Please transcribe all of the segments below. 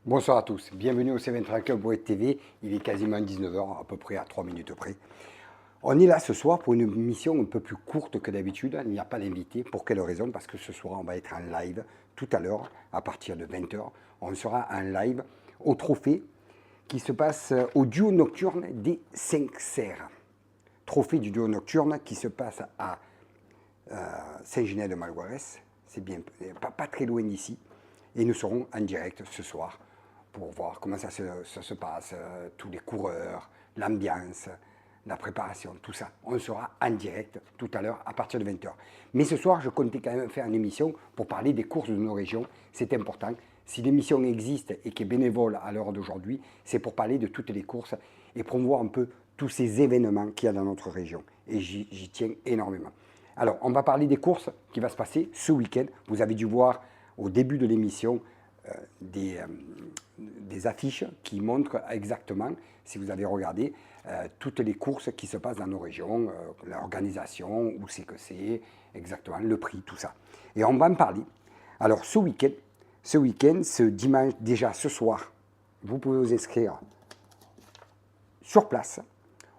Bonsoir à tous, bienvenue au Seven Track Club Web TV, il est quasiment 19 h, à peu près à 3 minutes près. On est là ce soir pour une mission un peu plus courte que d'habitude, il n'y a pas d'invité. Pour quelle raison? Parce que ce soir on va être en live tout à l'heure, à partir de 20 h. On sera en live au trophée qui se passe au duo nocturne des 5 serres. Trophée du duo nocturne qui se passe à Saint-Genès-de-Malgoirès, c'est bien, pas très loin d'ici. Et nous serons en direct ce soir pour voir comment ça se passe, tous les coureurs, l'ambiance, la préparation, tout ça. On sera en direct tout à l'heure à partir de 20 h. Mais ce soir, je comptais quand même faire une émission pour parler des courses de nos régions. C'est important. Si l'émission existe et qui est bénévole à l'heure d'aujourd'hui, c'est pour parler de toutes les courses et promouvoir un peu tous ces événements qu'il y a dans notre région. Et j'y tiens énormément. Alors, on va parler des courses qui vont se passer ce week-end. Vous avez dû voir au début de l'émission des affiches qui montrent exactement, si vous avez regardé, toutes les courses qui se passent dans nos régions, l'organisation, où c'est que c'est, exactement, le prix, tout ça. Et on va en parler. Alors, ce week-end, ce dimanche, déjà ce soir, vous pouvez vous inscrire sur place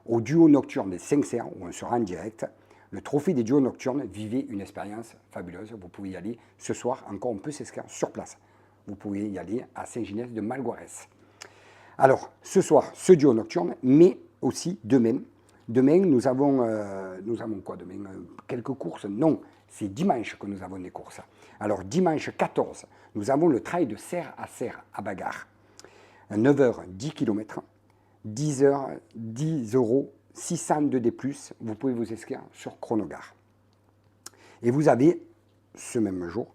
au duo nocturne des 5 serres, où on sera en direct. Le trophée des duos nocturnes, vivez une expérience fabuleuse. Vous pouvez y aller ce soir, encore on peut s'inscrire sur place. Vous pouvez y aller à Saint-Genès-de-Malgoirès. Alors, ce soir, ce duo nocturne, mais aussi demain. Demain, nous avons quoi demain? Quelques courses? Non, c'est dimanche que nous avons des courses. Alors, dimanche 14, nous avons le trail de serre à Bagarre. 9 h, 10 km, 10 h, 10 euros. 602 D+, vous pouvez vous inscrire sur Chronogare. Et vous avez, ce même jour,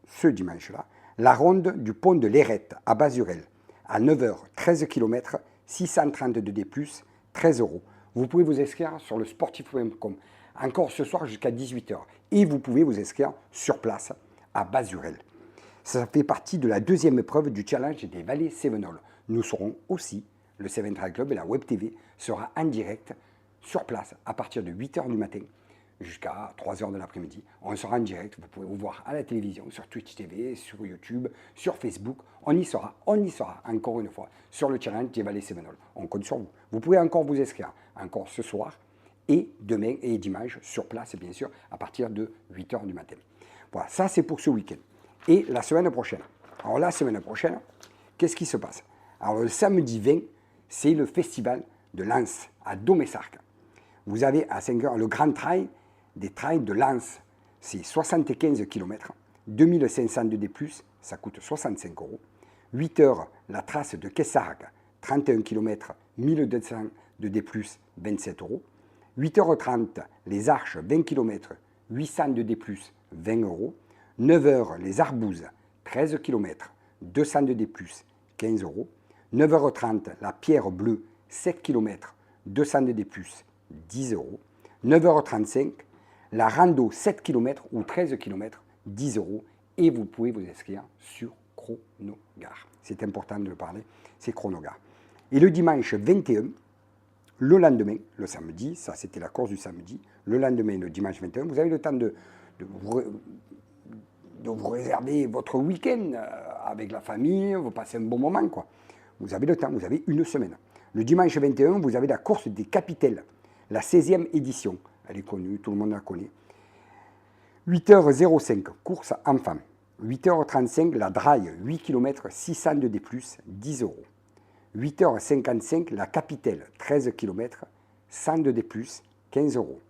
ce dimanche-là, la ronde du pont de l'Érette à Basurel, à 9 h, 13 km, 632 D+, 13 euros. Vous pouvez vous inscrire sur le sportif.com, encore ce soir jusqu'à 18 h. Et vous pouvez vous inscrire sur place à Basurel. Ça fait partie de la deuxième épreuve du challenge des vallées Cévenol. Nous serons aussi le Seven Track Club et la Web TV sera en direct sur place à partir de 8 h du matin jusqu'à 3 h de l'après-midi. On sera en direct, vous pouvez vous voir à la télévision, sur Twitch TV, sur YouTube, sur Facebook. On y sera encore une fois sur le challenge des vallées Cévenol. On compte sur vous. Vous pouvez encore vous inscrire, encore ce soir et demain et dimanche sur place bien sûr à partir de 8 h du matin. Voilà, ça c'est pour ce week-end. Et la semaine prochaine. Alors la semaine prochaine, qu'est-ce qui se passe? Alors le samedi 20, c'est le festival de Lens à Domessarques. Vous avez à 5 h le grand trail des trails de Lens. C'est 75 km, 2500 de D+, ça coûte 65 euros. 8 h la trace de Kessargues, 31 km, 1200 de D+, 27 euros. 8 h 30 les Arches, 20 km, 800 de D+, 20 euros. 9 h les Arbouzes, 13 km, 200 de D+, 15 euros. 9 h 30 la Pierre Bleue, 7 km, 200 de D+, 10 euros. 9 h 35 la Rando, 7 km ou 13 km, 10 euros. Et vous pouvez vous inscrire sur Chronogare. C'est important de le parler, c'est Chronogare. Et le dimanche 21, le lendemain, le samedi, ça c'était la course du samedi, le lendemain, le dimanche 21, vous avez le temps de vous réserver votre week-end avec la famille, vous passez un bon moment, quoi. Vous avez le temps, vous avez une semaine. Le dimanche 21, vous avez la course des Capitelles, la 16e édition. Elle est connue, tout le monde la connaît. 8 h 05, course enfant. 8 h 35, la Draille, 8 km, 600 de D+, 10 euros. 8 h 55, la Capitelle, 13 km, 100 de D+, 15 euros.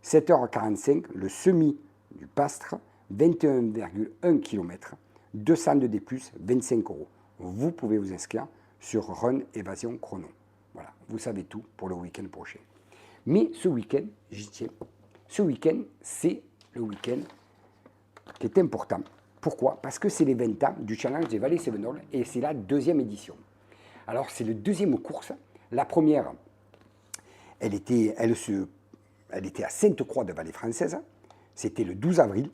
7 h 45, le Semi du Pastre, 21,1 km, 200 de D+, 25 euros. Vous pouvez vous inscrire sur Run Évasion Chrono. Voilà, vous savez tout pour le week-end prochain. Mais ce week-end, j'y tiens, ce week-end, c'est le week-end qui est important. Pourquoi? Parce que c'est les 20 ans du challenge des vallées Cévenol et c'est la deuxième édition. Alors, c'est la deuxième course. La première, elle était à Sainte-Croix de Vallée Française. C'était le 12 avril.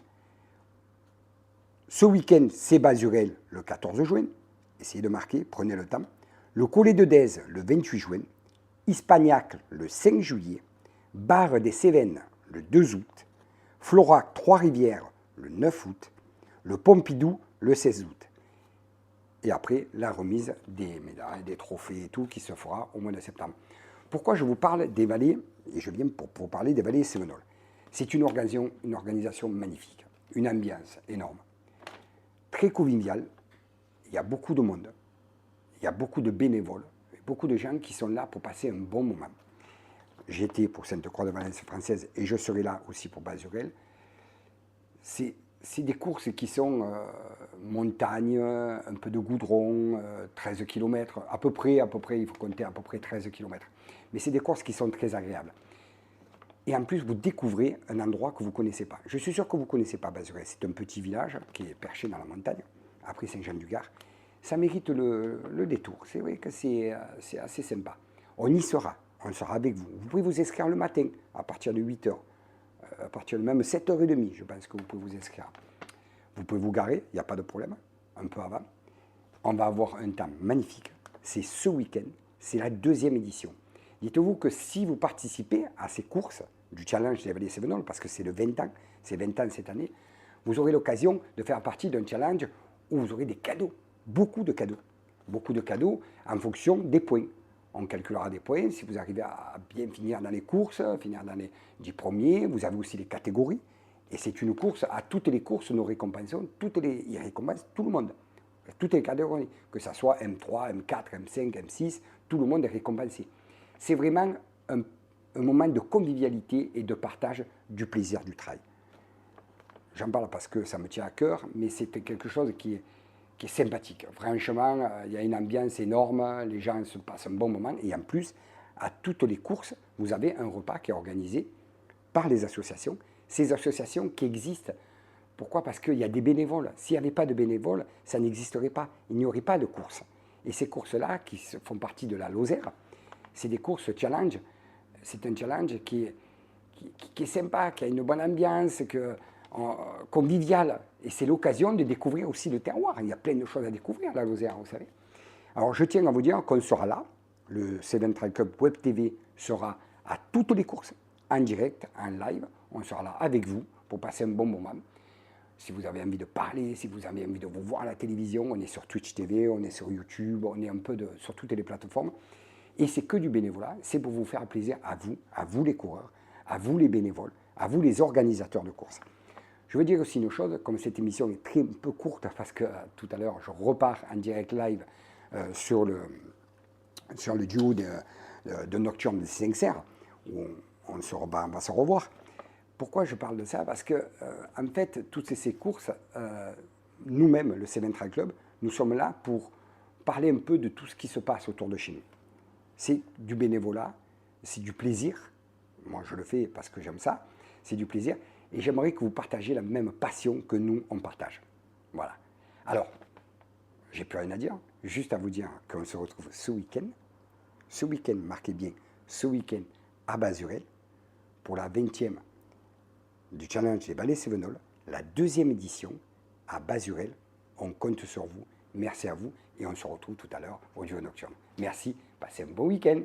Ce week-end, c'est Basurel le 14 juin. Essayez de marquer, prenez le temps. Le Collet de Dèze le 28 juin. Hispagnac le 5 juillet. Barre des Cévennes le 2 août. Florac Trois-Rivières le 9 août. Le Pompidou le 16 août. Et après, la remise des médailles, des trophées et tout qui se fera au mois de septembre. Pourquoi je vous parle des vallées, et je viens pour parler des vallées Sévenol. C'est une organisation magnifique, une ambiance énorme, très conviviale, il y a beaucoup de monde, il y a beaucoup de bénévoles, beaucoup de gens qui sont là pour passer un bon moment. J'étais pour Sainte-Croix-de-Valence française et je serai là aussi pour Basurel. C'est des courses qui sont montagne, un peu de goudron, 13 km, à peu près, il faut compter à peu près 13 km. Mais c'est des courses qui sont très agréables. Et en plus, vous découvrez un endroit que vous ne connaissez pas. Je suis sûr que vous ne connaissez pas Basurel. C'est un petit village qui est perché dans la montagne, après Saint-Jean-du-Gard. Ça mérite le détour. C'est vrai que c'est assez sympa. On y sera. On sera avec vous. Vous pouvez vous inscrire le matin, à partir de 8 h. À partir de même 7 h 30, je pense que vous pouvez vous inscrire. Vous pouvez vous garer, il n'y a pas de problème, un peu avant. On va avoir un temps magnifique. C'est ce week-end, c'est la 2e édition. Dites-vous que si vous participez à ces courses du challenge des vallées Sévenol, parce que c'est le 20 ans, c'est 20 ans cette année, vous aurez l'occasion de faire partie d'un challenge où vous aurez des cadeaux, beaucoup de cadeaux en fonction des points. On calculera des points, si vous arrivez à bien finir dans les courses, finir dans les 10 premiers, vous avez aussi les catégories. Et c'est une course, à toutes les courses, nous récompensons, ils récompensent tout le monde. Toutes les catégories, que ce soit M3, M4, M5, M6, tout le monde est récompensé. C'est vraiment un moment de convivialité et de partage du plaisir du trail. J'en parle parce que ça me tient à cœur, mais c'est quelque chose qui est sympathique. Franchement, il y a une ambiance énorme, les gens se passent un bon moment, et en plus, à toutes les courses, vous avez un repas qui est organisé par les associations. Ces associations qui existent, pourquoi? Parce qu'il y a des bénévoles. S'il n'y avait pas de bénévoles, ça n'existerait pas. Il n'y aurait pas de courses. Et ces courses-là, qui font partie de la Lozère, c'est des courses challenge. C'est un challenge qui est sympa, qui a une bonne ambiance, convivial. Et c'est l'occasion de découvrir aussi le terroir. Il y a plein de choses à découvrir, la Lozère, vous savez. Alors, je tiens à vous dire qu'on sera là. Le Seven Trail Club Web TV sera à toutes les courses, en direct, en live. On sera là avec vous pour passer un bon moment. Si vous avez envie de parler, si vous avez envie de vous voir à la télévision, on est sur Twitch TV, on est sur YouTube, on est un peu sur toutes les plateformes. Et c'est que du bénévolat, c'est pour vous faire plaisir à vous les coureurs, à vous les bénévoles, à vous les organisateurs de courses. Je veux dire aussi une chose, comme cette émission est un peu courte, parce que tout à l'heure je repars en direct live sur le duo de Nocturne de 5 Serres, où on va se revoir. Pourquoi je parle de ça? Parce que, en fait, toutes ces courses, nous-mêmes, le Seven Trail Club, nous sommes là pour parler un peu de tout ce qui se passe autour de chez nous. C'est du bénévolat, c'est du plaisir. Moi, je le fais parce que j'aime ça. C'est du plaisir. Et j'aimerais que vous partagiez la même passion que nous, on partage. Voilà. Alors, j'ai plus rien à dire. Juste à vous dire qu'on se retrouve ce week-end. Ce week-end, marquez bien, ce week-end à Basurel, pour la 20e du challenge des vallées Sévenol, la 2e édition à Basurel. On compte sur vous. Merci à vous et on se retrouve tout à l'heure au duo nocturne. Merci, passez un bon week-end.